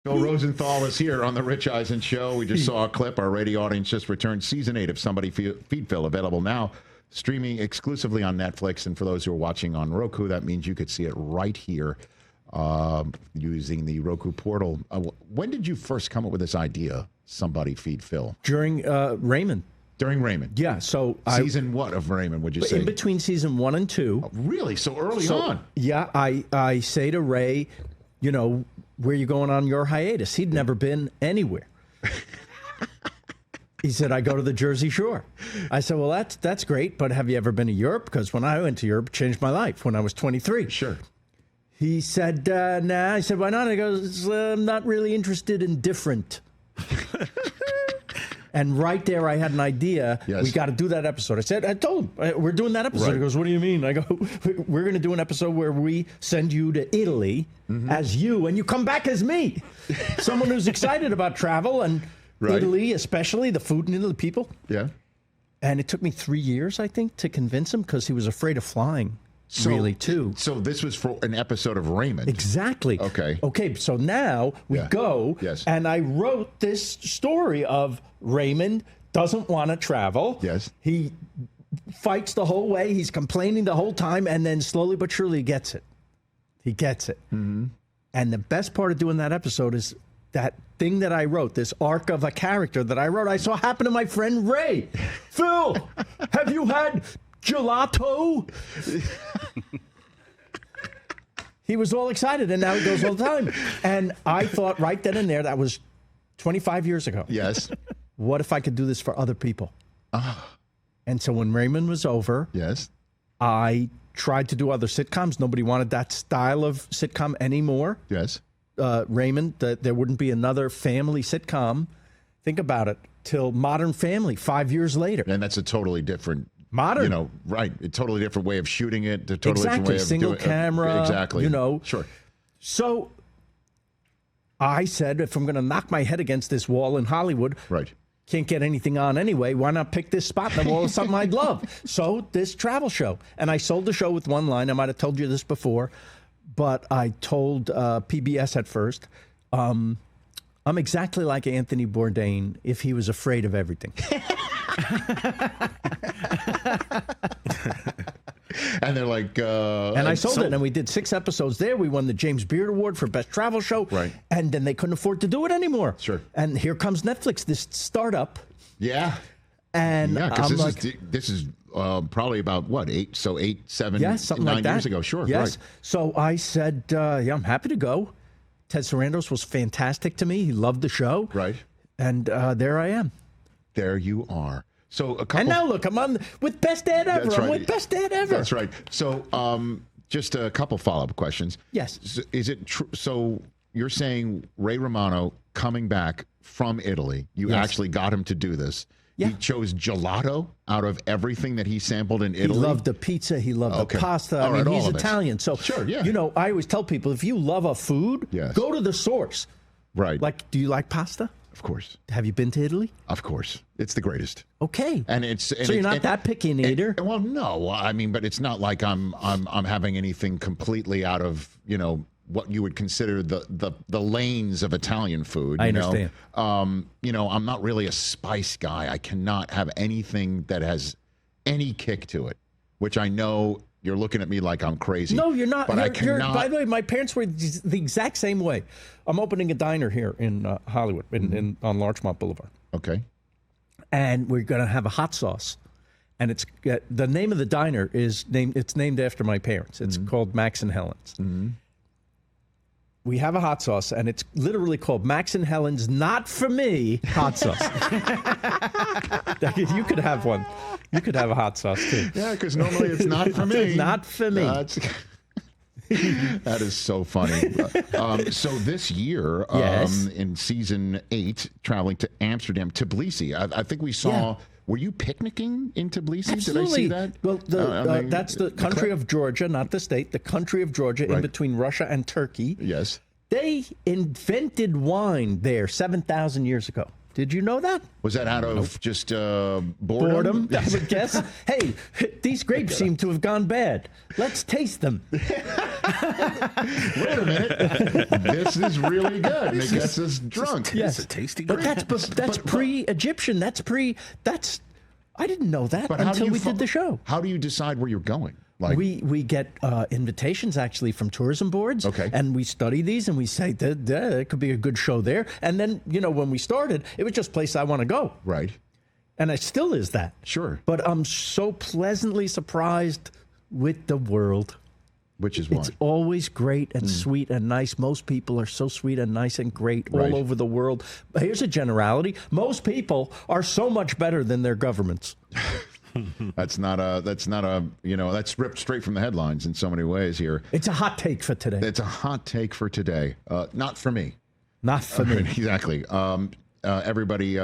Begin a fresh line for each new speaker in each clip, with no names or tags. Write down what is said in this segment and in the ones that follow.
Phil Rosenthal is here on the Rich Eisen Show. We just saw a clip. Our radio audience just returned season 8 of Somebody Feed Phil, available now, streaming exclusively on Netflix. And for those who are watching on Roku, that means you could see it right here using the Roku portal. When did you first come up with this idea, Somebody Feed Phil?
During Raymond.
During Raymond?
Yeah. So
season what of Raymond, would you say?
In between season 1 and 2.
Oh, really? So early on?
Yeah. I say to Ray, you know, where you going on your hiatus? He'd never been anywhere. He said, I go to the Jersey Shore. I said, well, that's great, but have you ever been to Europe? Because when I went to Europe, it changed my life when I was 23.
Sure.
He said, nah. I said, why not? He goes, I'm not really interested in different. And right there, I had an idea.
Yes.
We got to do that episode. I told him, we're doing that episode.
Right.
He goes, what do you mean? I go, we're going to do an episode where we send you to Italy as you, and you come back as me. Someone who's excited about travel and Italy, especially the food and Italy people.
Yeah.
And it took me 3 years, I think, to convince him because he was afraid of flying. Really, too.
So this was for an episode of Raymond.
Exactly. Okay, so now we go, and I wrote this story of Raymond doesn't want to travel.
Yes.
He fights the whole way. He's complaining the whole time, and then slowly but surely he gets it. He gets it. Mm-hmm. And the best part of doing that episode is that thing that I wrote, this arc of a character that I wrote, I saw happen to my friend Ray. Phil, have you had gelato? He was all excited, and now he goes all the time. And I thought right then and there, that was 25 years ago.
Yes.
What if I could do this for other people? And so when Raymond was over, I tried to do other sitcoms. Nobody wanted that style of sitcom anymore.
Yes.
Raymond, there wouldn't be another family sitcom. Think about it, till Modern Family 5 years later.
And that's a totally different...
Modern.
You know, right. A totally different way of shooting it. A totally different way of
single camera.
Exactly.
You know.
Sure.
So I said, if I'm going to knock my head against this wall in Hollywood, can't get anything on anyway, why not pick this spot in the wall of something I'd love? So this travel show. And I sold the show with one line. I might have told you this before, but I told PBS at first, I'm exactly like Anthony Bourdain if he was afraid of everything.
And they're like...
and I sold it, and we did 6 episodes there. We won the James Beard Award for Best Travel Show.
Right.
And then they couldn't afford to do it anymore.
Sure.
And here comes Netflix, this startup.
Yeah.
And
because this is probably about, what, 8, 7, 9
like
years ago. Sure,
yes.
Right.
So I said, I'm happy to go. Ted Sarandos was fantastic to me. He loved the show.
Right.
And there I am.
There you are. So a couple.
And now look, I'm on with Best Dad Ever.
That's right.
I'm with Best Dad Ever.
That's right. So just a couple follow-up questions.
Yes.
So is it true? So you're saying Ray Romano coming back from Italy, you actually got him to do this. Yeah. He chose gelato out of everything that he sampled in Italy.
He loved the pizza. He loved the pasta. I mean, he's Italian. So, you know, I always tell people, if you love a food, go to the source.
Right.
Like, do you like pasta?
Of course.
Have you been to Italy?
Of course. It's the greatest.
Okay.
And
so you're not that picky an eater?
Well, no. I mean, but it's not like I'm having anything completely out of, you know, what you would consider the lanes of Italian food.
I understand.
You know, I'm not really a spice guy. I cannot have anything that has any kick to it, which I know you're looking at me like I'm crazy.
No, you're not.
But I cannot.
By the way, my parents were the exact same way. I'm opening a diner here in Hollywood, on Larchmont Boulevard.
Okay.
And we're going to have a hot sauce. And it's the name of the diner is named after my parents. It's called Max and Helen's. We have a hot sauce, and it's literally called Max and Helen's Not For Me hot sauce. You could have one. You could have a hot sauce, too.
Yeah, because normally it's not for me.
Not for me.
That is so funny. So this year, in season 8, traveling to Amsterdam, Tbilisi, I think we saw... Yeah. Were you picnicking in Tbilisi?
Absolutely.
Did I see that?
Well, that's the country of Georgia, not the state. The country of Georgia, in between Russia and Turkey.
Yes.
They invented wine there 7,000 years ago. Did you know that?
Was that out of just boredom?
Boredom, I would guess. Hey, these grapes seem to have gone bad. Let's taste them.
Wait a minute. This is really good. And it gets us drunk.
Yes.
It's a tasty
But
grape.
that's pre-Egyptian. I didn't know that until we did the show.
How do you decide where you're going? Like,
we get invitations actually from tourism boards, and we study these and we say that could be a good show there. And then when we started, it was just a place I want to go,
right?
And it still is that.
Sure.
But I'm so pleasantly surprised with the world.
Which is why
it's always great and sweet and nice. Most people are so sweet and nice and great all over the world. But here's a generality: most people are so much better than their governments.
That's ripped straight from the headlines in so many ways here.
It's a hot take for today.
It's a hot take for today. Not for me.
Not for me.
Exactly. Everybody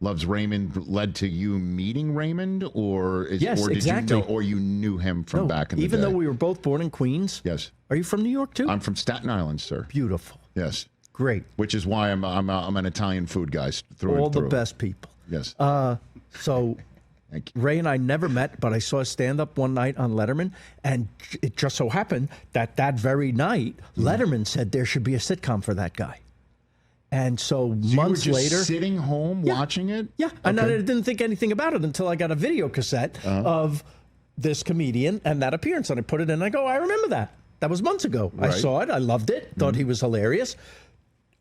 Loves Raymond led to you meeting Raymond,
yes, exactly.
Or you knew him from back in the day?
Even though we were both born in Queens.
Yes.
Are you from New York too?
I'm from Staten Island, sir.
Beautiful.
Yes.
Great.
Which is why I'm an Italian food guy through
all
and through.
The best people.
Yes.
So Ray and I never met, but I saw a stand-up one night on Letterman, and it just so happened that very night, Letterman said there should be a sitcom for that guy. And so months
you were
later,
sitting home watching it?
Yeah, and I didn't think anything about it until I got a video cassette of this comedian and that appearance, and I put it in, and I go, I remember that. That was months ago. Right. I saw it. I loved it. Thought he was hilarious.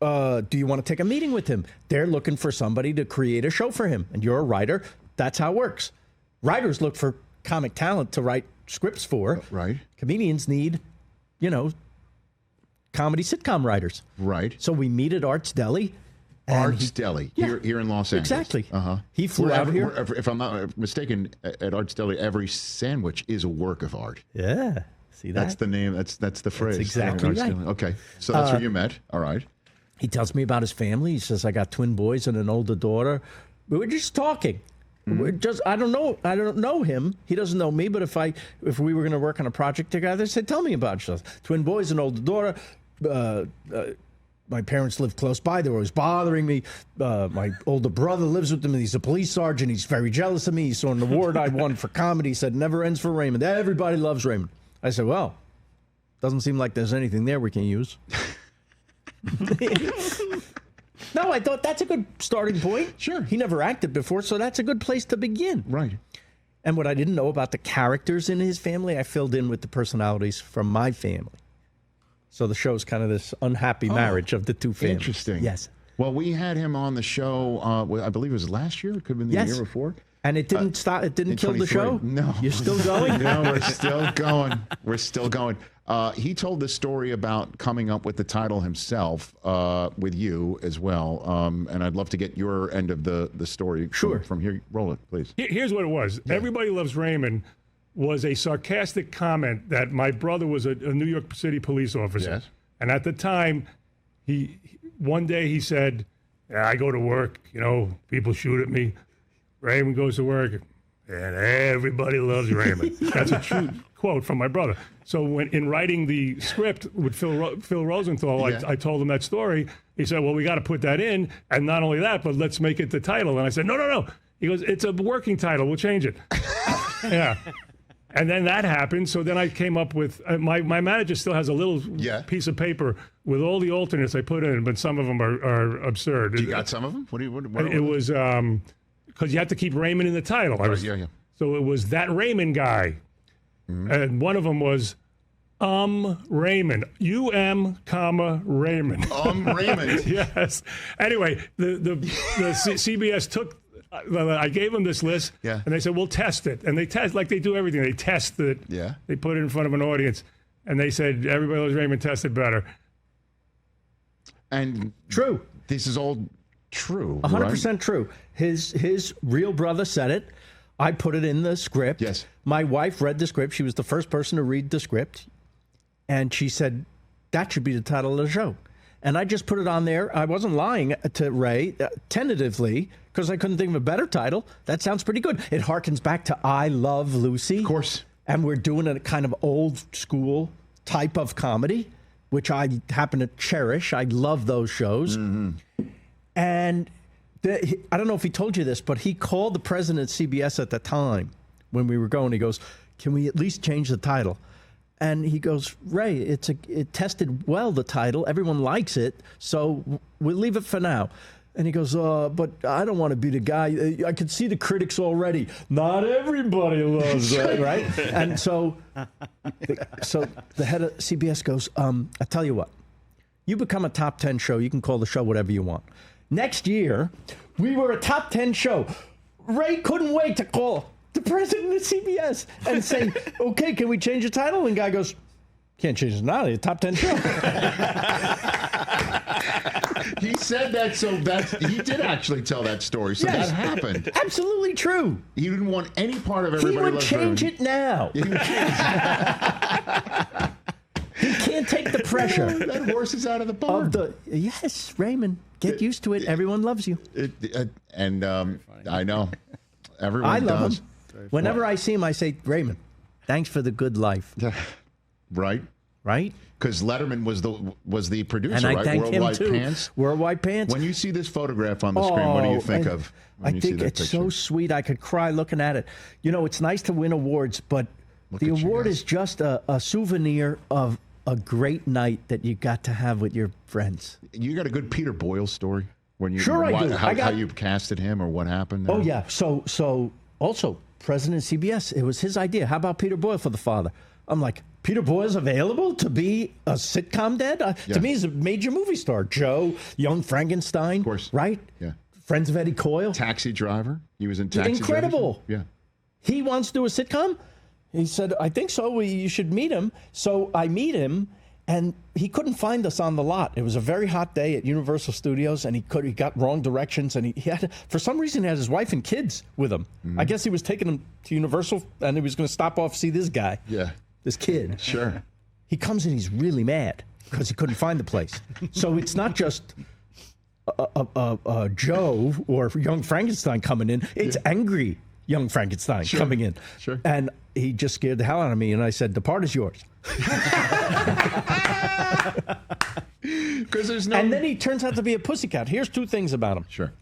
Do you want to take a meeting with him? They're looking for somebody to create a show for him, and you're a writer. That's how it works. Writers look for comic talent to write scripts for.
Right.
Comedians need, comedy sitcom writers.
Right.
So we meet at Art's Deli.
Art's Deli here in Los Angeles.
Exactly. He flew out here.
If I'm not mistaken, at Art's Deli, every sandwich is a work of art.
Yeah. See that?
That's the name. That's the phrase.
That's exactly right.
Okay. So that's where you met. All right.
He tells me about his family. He says, I got twin boys and an older daughter. We were just talking. I don't know him. He doesn't know me. But if we were going to work on a project together, I said, tell me about yourself. Twin boys, an older daughter. My parents live close by. They were always bothering me. My older brother lives with them. And he's a police sergeant. He's very jealous of me. He saw an award I won for comedy. He said, never ends for Raymond. Everybody loves Raymond. I said, well, doesn't seem like there's anything there we can use. No, I thought that's a good starting point.
Sure.
He never acted before, so that's a good place to begin.
Right.
And what I didn't know about the characters in his family, I filled in with the personalities from my family. So the show's kind of this unhappy marriage of the two families.
Interesting.
Yes.
Well, we had him on the show, I believe it was last year. It could have been the year before.
And it didn't stop. It didn't kill the show?
No.
You're still going?
No, we're still going. We're still going. He told the story about coming up with the title himself with you as well. And I'd love to get your end of the story from here. Roll it, please.
Here's what it was. Yeah. Everybody Loves Raymond was a sarcastic comment that my brother was a New York City police officer.
Yes.
And at the time, one day he said, I go to work, people shoot at me. Raymond goes to work, and everybody loves Raymond. That's a true quote from my brother. So in writing the script with Phil Rosenthal, I told him that story. He said, well, we got to put that in. And not only that, but let's make it the title. And I said, no. He goes, it's a working title. We'll change it. Yeah. And then that happened. So then I came up with, my manager still has a little piece of paper with all the alternates I put in, but some of them are absurd.
You got some of them? What
it was... because you have to keep Raymond in the title. So it was that Raymond guy. Mm-hmm. And one of them was Raymond. Raymond.
Raymond.
Yes. Anyway, the CBS took, I gave them this list, and they said, we'll test it. And they test, like they do everything. They test it. Yeah. They put it in front of an audience. And they said, everybody loves Raymond, tested better.
And
true.
This is all true.
100% true. His real brother said it. I put it in the script.
Yes.
My wife read the script. She was the first person to read the script. And she said, that should be the title of the show. And I just put it on there. I wasn't lying to Ray, tentatively, because I couldn't think of a better title. That sounds pretty good. It harkens back to I Love Lucy.
Of course.
And we're doing a kind of old school type of comedy, which I happen to cherish. I love those shows. Mm-hmm. And I don't know if he told you this, but he called the president of CBS at the time when we were going. He goes, "Can we at least change the title?" And he goes, "Ray, it tested well, the title. Everyone likes it, so we'll leave it for now." And he goes, "But I don't want to be the guy. I could see the critics already. Not everybody loves that, right?" And so the head of CBS goes, "I tell you what, you become a top 10 show. You can call the show whatever you want." Next year, we were a top 10 show. Ray couldn't wait to call the president of CBS and say, "Okay, can we change the title?" And the guy goes, "Can't change it now. It's a top 10 show."
He said that, so he did actually tell that story. So
Yes.
that happened.
Absolutely true.
He didn't want any part of everybody.
He would
Loves
change
Raymond.
it now. He can't take the pressure.
That horse is out of the barn.
Yes, Raymond, get used to it. Everyone loves you.
I know. Everyone
I love
does.
him. Whenever I see him, I say, "Raymond, thanks for the good life."
Right?
Right?
Because Letterman was the producer,
And I
right?
thank
Worldwide
him too.
Pants.
Worldwide Pants.
When you see this photograph on the screen, what do you think of? When
I
you see
think
that
it's
picture?
so sweet. I could cry looking at it. You know, it's nice to win awards, but
Look
the
at you
award
guys.
is just a souvenir of a great night that you got to have with your friends.
You got a good Peter Boyle story when you
Sure I do.
how you casted him or what happened?
Oh yeah. So also President of CBS, it was his idea. How about Peter Boyle for the father? I'm like, Peter Boyle's available to be a sitcom dad?
Yeah.
To me, he's a major movie star. Joe, Young Frankenstein,
Of course.
right?
Yeah.
Friends of Eddie Coyle.
Taxi Driver. He was in Taxi Driver.
Incredible.
Yeah.
He wants to do a sitcom? He said, "I think so. You should meet him." So I meet him, and he couldn't find us on the lot. It was a very hot day at Universal Studios, and he got wrong directions, and he had, for some reason, he had his wife and kids with him. I guess he was taking them to Universal, and he was going to stop off see this guy,
Yeah.
this kid.
Sure.
He comes in, he's really mad because he couldn't find the place. So it's not just Joe or Young Frankenstein coming in. It's angry Young Frankenstein coming in.
Sure.
And he just scared the hell out of me. And I said, "The part is yours."
Because there's no.
And then he turns out to be a pussycat. Here's two things about him.
Sure.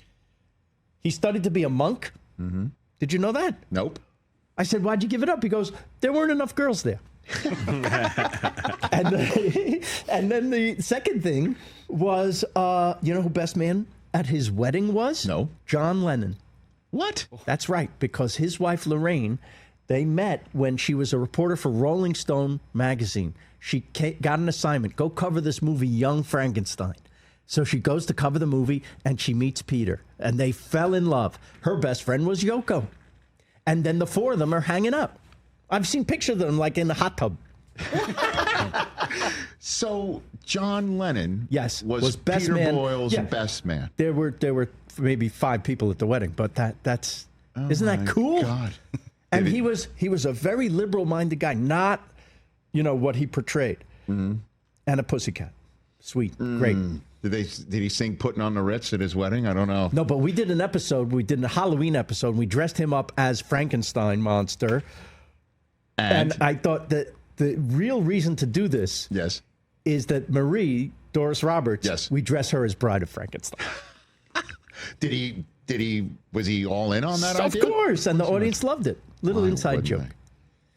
He studied to be a monk. Mm-hmm. Did you know that?
Nope.
I said, "Why'd you give it up?" He goes, "There weren't enough girls there." and then the second thing was, you know who best man at his wedding was?
No.
John Lennon.
What?
That's right, because his wife Lorraine, they met when she was a reporter for Rolling Stone magazine. She got an assignment, go cover this movie, Young Frankenstein. So she goes to cover the movie, and she meets Peter, and they fell in love. Her best friend was Yoko. And then the four of them are hanging up. I've seen pictures of them like in the hot tub.
So John Lennon,
Yes,
was
best
Peter
man.
Boyle's
Yeah.
best man.
There were maybe 5 people at the wedding, but that's isn't that
My
cool?
God.
And
Did
he was a very liberal-minded guy, not what he portrayed. Mm-hmm. And a pussycat, sweet, great.
Did he sing "Putting on the Ritz" at his wedding? I don't know.
No, but we did an episode. We did a Halloween episode. And we dressed him up as Frankenstein monster, and I thought that the real reason to do this
Yes.
is that Marie Doris Roberts.
Yes.
We dress her as Bride of Frankenstein.
Was he all in on that
Of
idea?
course, and the audience loved it. Little
Why
inside
wouldn't
joke.
they?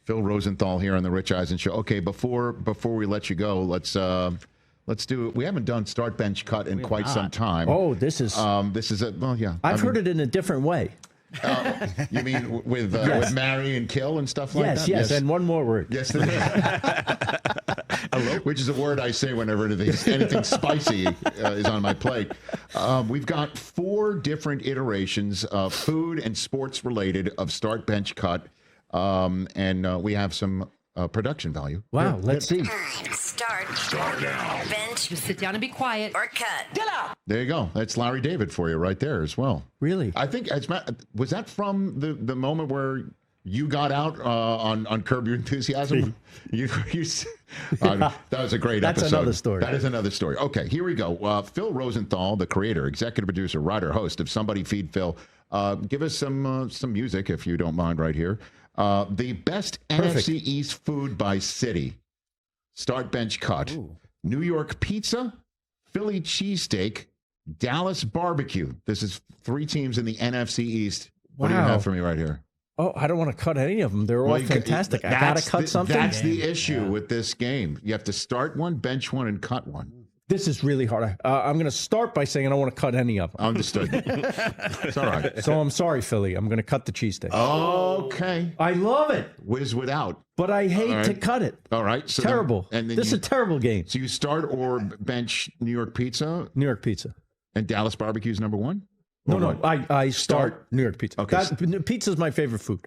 Phil Rosenthal here on the Rich Eisen Show. Okay, before we let you go, let's do it. We haven't done Start Bench Cut in quite some time.
Oh, this is.
Yeah.
I've heard it in a different way.
You mean with
Yes.
marry and kill and stuff like that?
Yes, and one more word.
Yes. Which is a word I say whenever anything spicy is on my plate. We've got 4 different iterations of food and sports related of Start Bench Cut, and we have some production value.
Wow, let's see.
Start now. Bench.
Just sit down and be quiet.
Or cut.
There you go. That's Larry David for you right there as well.
Really?
I think was that from the moment where you got out on Curb Your Enthusiasm? That was a great
That's
episode.
another story.
That is another story. Okay, here we go. Phil Rosenthal, the creator, executive producer, writer, host of Somebody Feed Phil. Give us some music if you don't mind right here. The best NFC East food by city. Start Bench Cut. Ooh. New York pizza, Philly cheesesteak, Dallas Barbecue. This is 3 teams in the NFC East. What do you
Wow.
have for me right here?
Oh, I don't want to cut any of them. They're all fantastic. I got to cut something.
That's the issue with this game. You have to start one, bench one, and cut one.
This is really hard. I'm going to start by saying I don't want to cut any of them.
Understood. It's all right.
So I'm sorry, Philly. I'm going to cut the cheesesteak.
Okay.
I love it,
Whiz without.
but I hate to cut it.
All right. So
Terrible.
Then
This is a terrible game.
So you start or bench New York Pizza,
New York pizza.
and Dallas Barbecue is number 1?
No,
Or
no.
what?
I start New York pizza.
Okay.
Pizza is my favorite food.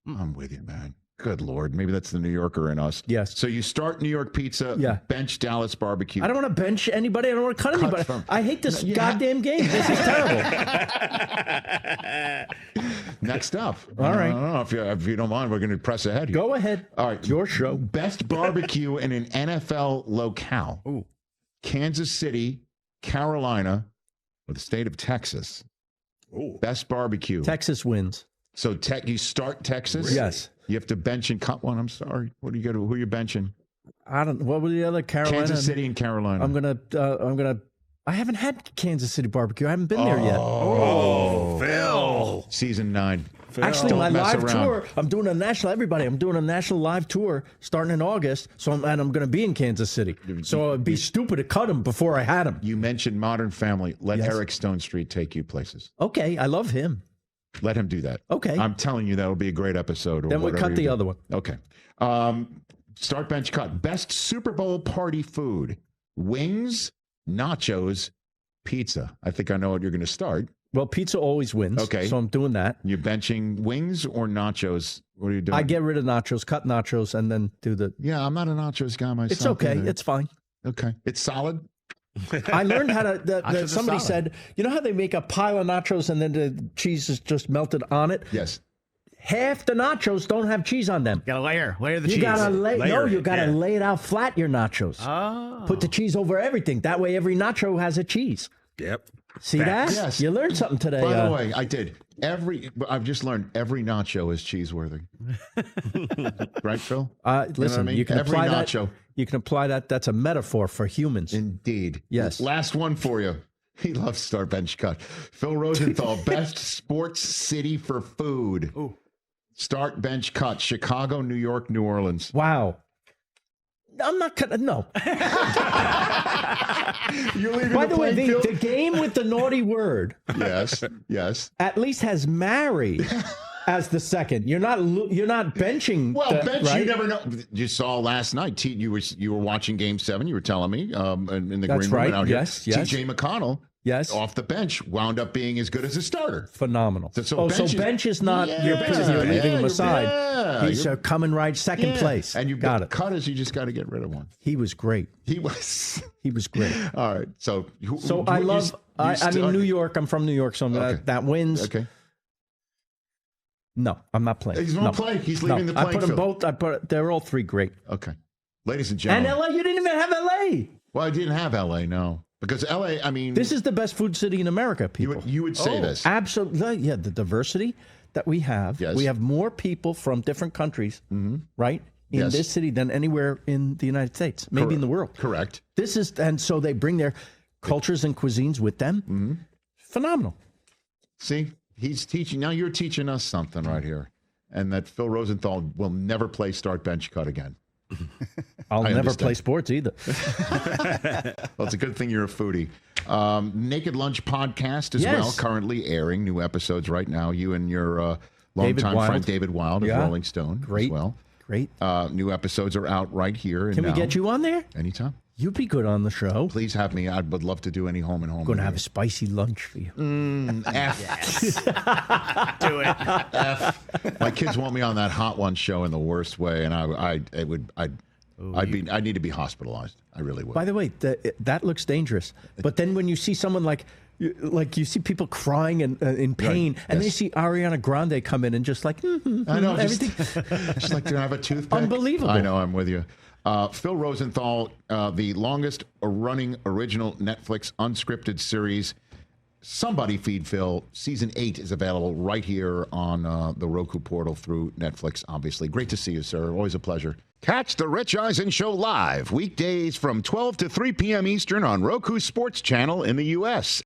I'm with you, man. Good Lord. Maybe that's the New Yorker in us.
Yes.
So you start New York Pizza,
Yeah.
bench Dallas Barbecue.
I don't want to bench anybody. I don't want to cut anybody.
from-
I hate this goddamn game. This is terrible.
Next up.
All right.
I don't know if you don't mind, we're going to press ahead here.
Go ahead.
All right.
Your show.
Best barbecue in an NFL locale.
Ooh.
Kansas City, Carolina, or the state of Texas.
Ooh.
Best barbecue.
Texas wins.
So you start Texas.
Yes.
You have to bench and cut one. I'm sorry. What do you who are you benching?
I don't. What were the other Carolina?
Kansas City and Carolina.
I'm gonna. I haven't had Kansas City barbecue. I haven't been there yet.
Oh, Phil.
Season 9.
Actually,
Don't
my
mess
live
around.
tour. I'm doing a national. Everybody, I'm doing a national live tour starting in August. So I'm going to be in Kansas City. So it'd be stupid to cut them before I had them.
You mentioned Modern Family. Let
Yes.
Eric Stone Street take you places.
Okay, I love him.
Let him do that.
Okay.
I'm telling you, that'll be a great episode. Or
Then we
whatever
cut
you
the
do.
other one.
Okay. Start, bench, cut. Best Super Bowl party food: wings, nachos, pizza. I think I know what you're going to start.
Well, pizza always wins.
Okay.
So I'm doing that.
You're benching wings or nachos? What are you doing?
I get rid of nachos, cut nachos, and then do the.
Yeah, I'm not a nachos guy myself.
It's okay.
either.
It's fine.
Okay. It's solid.
I learned how to.
Nachos are
Somebody
solid.
said, you know how they make a pile of nachos and then the cheese is just melted on it?
Yes.
Half the nachos don't have cheese on them.
Gotta layer the
You
cheese.
gotta
Layer
you
it,
gotta
yeah.
lay it out flat. Your nachos.
Oh.
Put the cheese over everything. That way, every nacho has a cheese.
Yep.
See that?
Yes.
You learned something today.
By the way, I did. I've just learned every nacho is cheeseworthy. Right, Phil?
Listen,
I mean?
you can
Every
apply
nacho.
that. You can apply that. That's a metaphor for humans.
Indeed.
Yes.
Last one for you. He loves start, bench, cut. Phil Rosenthal, best sports city for food.
Ooh.
Start, bench, cut. Chicago, New York, New Orleans.
Wow. I'm not cutting. No.
You're leaving
By the way,
playing field?
the game with the naughty word
Yes. Yes.
at least has marry as the second. You're not benching.
Well, bench,
right?
you never know. You saw last night. You were watching Game 7. You were telling me in the
That's
green room
right.
out
Yes,
here.
yes.
T.J. McConnell,
Yes.
off the bench, wound up being as good as a starter.
Phenomenal.
So
bench is not
Yeah,
you're leaving him
you're-
aside.
yeah,
He's
you're-
coming right second
Yeah.
place.
And you
got it.
Cut is you just got to get rid of one.
He was great.
He was.
He was great.
All right. So
I love. I mean, New York. I'm from New York, so
Okay.
that wins.
Okay.
No, I'm not playing.
He's
no.
not playing. He's leaving the
I
playing
put them
field.
both. They're all three great.
Okay. Ladies and
And
gentlemen.
LA, you didn't even have LA.
Well, I didn't have LA, no. Because LA, I mean.
This is the best food city in America, people.
You would say this.
Absolutely. Yeah, the diversity that we have.
Yes.
We have more people from different countries, right, in
Yes.
this city than anywhere in the United States, maybe in the world.
Correct.
And so they bring their cultures and cuisines with them.
Mm-hmm.
Phenomenal.
See, he's teaching. Now you're teaching us something right here. And that Phil Rosenthal will never play start, bench, cut again.
I'll
I
never
understand.
play sports either.
Well, it's a good thing you're a foodie. Naked Lunch podcast as
Yes.
well, currently airing new episodes right now. You and your longtime
Wild.
friend David Wild of
Yeah.
Rolling Stone
Great.
as well.
Great.
New episodes are out right here.
Can we get you on there?
Anytime.
You'd be good on the show.
Please have me. I would love to do any home and home.
Going to
with
have a
you.
spicy lunch for you.
F.
Do it.
F. My kids want me on that Hot One show in the worst way, and I'd need to be hospitalized. I really would.
By the way, that looks dangerous. But then when you see someone like you see people crying and in pain,
Right.
and then you
Yes.
see Ariana Grande come in and just like,
I know,
everything.
just like to have a toothpick.
Unbelievable.
I know, I'm with you. Phil Rosenthal, the longest running original Netflix unscripted series, Somebody Feed Phil, season 8 is available right here on the Roku portal through Netflix, obviously. Great to see you, sir. Always a pleasure. Catch the Rich Eisen Show live weekdays from 12 to 3 p.m. Eastern on Roku Sports Channel in the U.S.